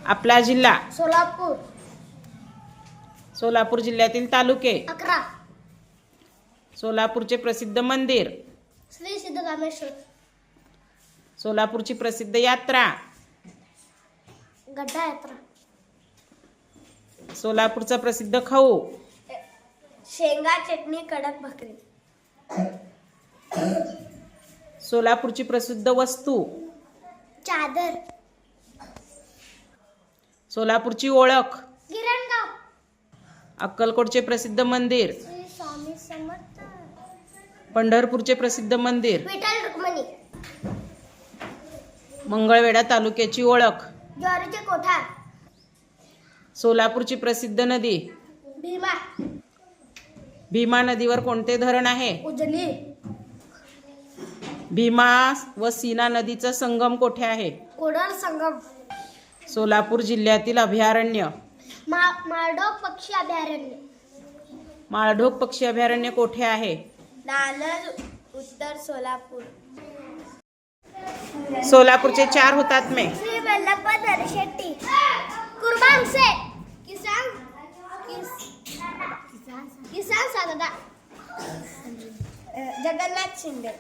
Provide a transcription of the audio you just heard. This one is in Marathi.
आपला जिल्हा सोलापूर. सोलापूर जिल्ह्यातील तालुके 11. सोलापूरचे प्रसिद्ध मंदिर श्री सिद्धरामेश्वर. सोलापूरची प्रसिद्ध यात्रा गड्डा यात्रा. सोलापूरचा प्रसिद्ध खाऊ शेंगा चटणी कडक भाकरी. सोलापूरची प्रसिद्ध वस्तू चादर. सोलापूरची ओळख गिरणगाव. अक्कलकोटचे प्रसिद्ध मंदिर श्री स्वामी समर्थ. पंढरपूरचे प्रसिद्ध मंदिर विठ्ठल रुक्मिणी. मंगळवेढा तालुक्याची ओळख ज्वारीचे कोठार. सोलापूरची प्रसिद्ध नदी भीमा. भीमा नदीवर कोणते धरण आहे? उजनी. भीमा व सीना नदीचा संगम कोठे आहे? कोडर संगम. सोलापूर जिल्ह्यातील अभयारण्य माळढोक पक्षी अभयारण्य. माळढोक पक्षी अभयारण्य कोठे आहे? नानद, उत्तर सोलापूर. सोलापूरचे 4 हुतात्मे श्री वल्लभ शेट्टी, कुर्बान शेख, किसान सागदा, जगन्नाथ शिंदे.